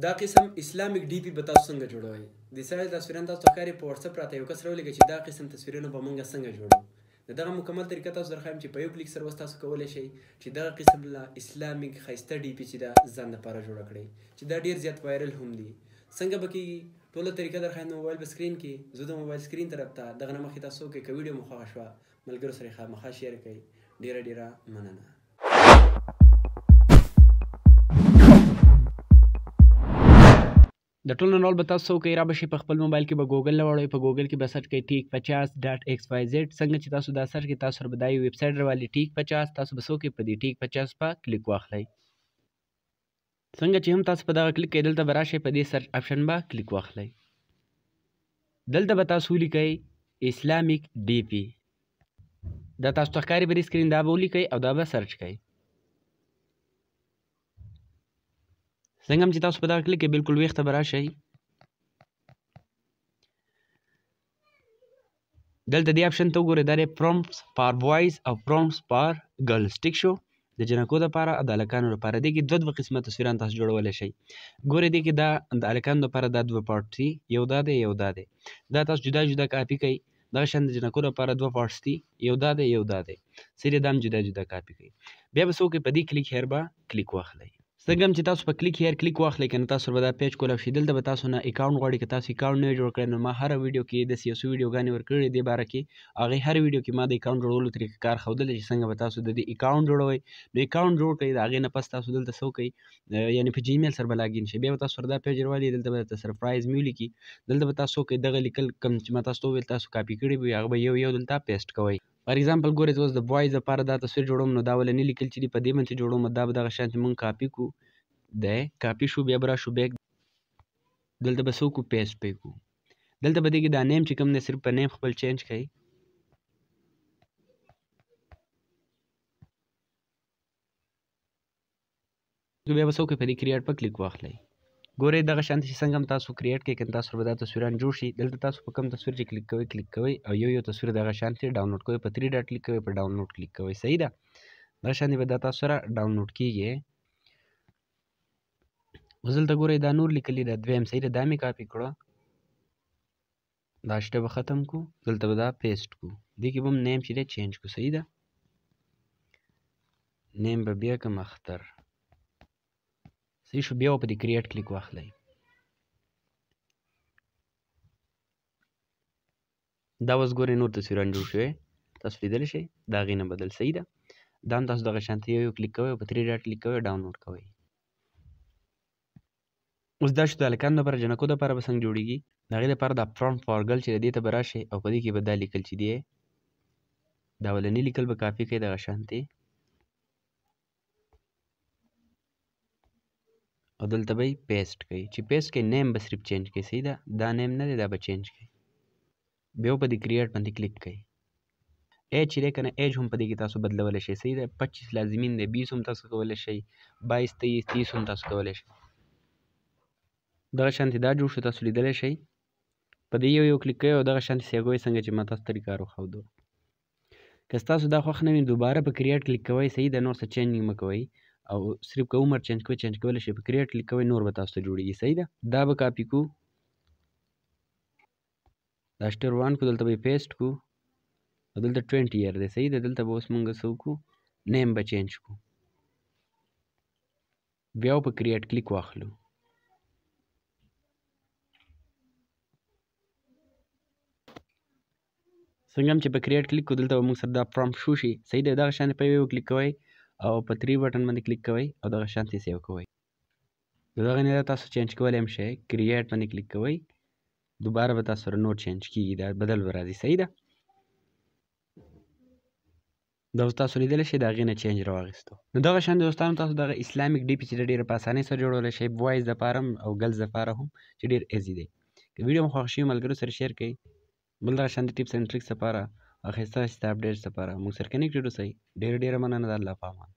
دا قسم اسلامیک ډي پي به تاسو څنګه جوړوئ؟ د سړی تصویرونه تاسو ته ښکاري په واتساپ راته یو کس راولېږئ چې دا قسم تصویرونه به موږ څنګه جوړو. د دغه مکمل طریقه تاسو درښایم چې په یو کلیک سره اوس تاسو کولی شئ چې دغه قسم اسلامیک ښایسته ډي پي چې ده ځان دپاره جوړه کړئ چې دا ډېر زیات وایرل هم دي. څنګه به کېږي ټوله طریقه درښایم د موبایل په سکرین کې. زه د موبایل سکرین طرف ته دغه نه مخکې تاسو وکړئ که ویډیو مو خوښه شوه ملګرو سره یې خامخا شیر کړئ. ډېره مننه. د ټولو نه اول به تاسو څه وکړئ، رابشئ په خپل موبایل کې به ګوګل راوړئ. په ګوګل کې به سرچ کوئ tik50.xyz. څنګه چې تاسو دا سرچ کړئ تاسو سره به دا یو ویبسایټ راولي tik50. تاسو به څه وکړئ په دې tik50 په کلیک واخلئ. څنګه چې هم تاسو په دغه کلیک کوئ دلته به راشئ په دې سرچ آپشن به کلیک واخلئ. دلته به تاسو ولیکئ اسلامیک ډي پي. دا تاسو ته ښکاري په دې سکرین دا به ولیکئ او دا به سرچ کئ. څنګه هم چې تاسو په دغه کلیک کې بالکل ویښ ته به راشئ. دلته دې آپشن ته وګورئ، دا دی پرومپټس فار وایس او پرومپټس فار ګرلز. ټیک شو؟ د جنکو دپاره او د هلکانو لپاره. دې کې دوه قسمه تصویران تاسو جوړولی شئ. ګورئ دې کې دا د هلکانو دپاره دا دوه پارټ دي، یو دا دی یو دا دی. دا تاسو جدا جدا کاپي کئ. دغه شان د جنکو لپاره دوه پارټس دي، یو دا دی یو دا دی. صرف دا هم جدا جدا کاپي کئ. بیا به څه وکئ په دې کلیک هیر به کلیک واخلئ. څنګه هم چې تاسو په کلیک هیر کلیک واخلئ که نه تاسو به دا پیج کولاو شي. دلته به تاسو نه اکاونټ غواړي. که تاسو اکاونټ نه وي جوړ کړی نو ما هره ویډیو کې داسې یو څو ویډیوګانې ورکړې دې باره کې. هغې هر ویډیو کې ما د اکاونټ جوړولو طریقه کار ښودلی چې څنګه به تاسو د دې اکاونټ جوړوئ. نو اکاونټ جوړ کړئ، د هغې نه پس تاسو دلته څه وکئ یعنې په جیمیل سره به لاګین شئ. بیا به تاسو سره دا پیج راولي، دلته به درته سرپرایز مې ولیکي. دلته به تاسو وکئ دغه لیکل کوم چې ما تاسو ته وویل تاسو کاپي کړي وي هغه به یو یو دلته پیسټ کوئ. فار ایگزامپل ګورئ زه اوس د بوایز دپاره دا تصویر جوړوم نو دا ولني لیکل چې دي په دې باندې جوړوم. دا به دغه شان چې مونږ کاپي کړو دی کاپي شو. بیا به راشو بیک دلته به څه وکړو پیسټ به یې کړو. دلته به دې کې دا نیم چې کوم دی صرف په نیم خپل چینج کړئ. بیا به څه وکړئ په دې کریټ په کلیک واخلئ. ګورئ دغه شانته چې څنګه هم تاسو کریټ کړئ که تاسو به دا تصویران جوړ شي. دلته تاسو په کوم تصویر چې کلیک کوئ او یو تصویر دغه شانتې ډاونلوډ کوئ. په 3 ډاټ کلیک کوئ په ډاونلوډ کلیک کوئ. صحیح ده؟ دغه شانتې به دا تاسو سره ډاونلوډ کیږي. اوس دلته ګورئ دا نور لیکلي ده دویم. صحیح ده؟ دا مې کاپي کړه. دا شته به ختم کړو. دلته به دا پیسټ کړو. دې کې به هم نیم چې دی چینج کړو. صحیح ده؟ نیم به بیا کړم اختر. صحیح شو؟ بیا په دې کریټ کلیک واخلئ. دا اوس ګورئ نور تصویران جوړ شوی تاسو لیدلی شئ د هغې نه بدل. صحیح ده؟ دا هم تاسو دغه شانتې یو کلیک کوئ او په 3 ډاټ کلیک کوئ ډاونلوډ کوئ. اوس دا شو د هلکانو دپاره. جنکو دپاره به څنګه جوړېږي د هغې دپاره دا پرومپټ فار ګرل چې دې ته به راشئ او په دې کې به دا لیکل چې دی دا اولني لیکل به کاپي کړئ دغه شانتې او دلته به یې پیسټ کړئ. چې پیسټ کړئ نیم به صرف چینج کړئ. صحیح ده؟ دا نیم نه دی دا به چینج کړئ. بیا په دې کریټ باندې کلیک کړئ. ایج چې دی که نه ایج هم په دې کې تاسو بدلولی شئ. صحیح ده؟ 25 لازمین دی، 20 هم تاسو کولی شئ، 22 23 30 هم تاسو کولی شئ. دغه شانتې دا جوړ شو تاسو لیدلی شئ. په دې یو کلیک کوئ او دغه شانتې سیګوئ څنګه چې ما تاسو ته کار وښودو. که ستاسو دا خوښ نه وي دوباره په کریټ کلیک کوئ. صحیح ده؟ نور څه چینج مه کوئ او صرف که عمر چینج کوئ چینج کولی شئ. په کریټ کلیک کوئ نور به تاسو ته جوړېږي. صحیح ده؟ دا به کاپي کړو. دا سټر 1 کړو. دلته به یې پیسټ کړو او دلته 20 ایئر دی. صحیح ده؟ دلته به اوس مونږ څه وکړو نیم به چینج کړو. بیا په کریټ کلیک واخلو. څنګه هم چې په کریټ کلیک کړو دلته به مونږ سره دا پرومپټ شو شي. صحیح ده؟ دغه شانتې په یو کلیک کوئ او په 3 بټن باندې کلیک کوئ او دغه شانتې سیو کوئ. د دغه نه تاسو چینج کولی هم شئ. کریټ باندې کلیک کوئ دوباره به تاسو سره نور چینج کېږي. دا بدل به راځي. صحیح ده؟ دا اوس تاسو لیدلی شئ د هغې نه چینج راواخیستو. نو دغه شان د دوستانو تاسو دغه اسلامیک ډي پي چې ډېره په اسانۍ سره جوړولی شئ. بوایز دپاره هم او ګرلز دپاره هم چې ډېر ایزي دی. که ویډیو مو خوښ شوي ملګرو سره شیر کړئ. بل دغه شانتې ټیپس اینډ ټریکس دپاره او ښایسته اپډیټس دپاره موږ سره کنیکټډ اوسئ. ډېره مننه. د الله په امان.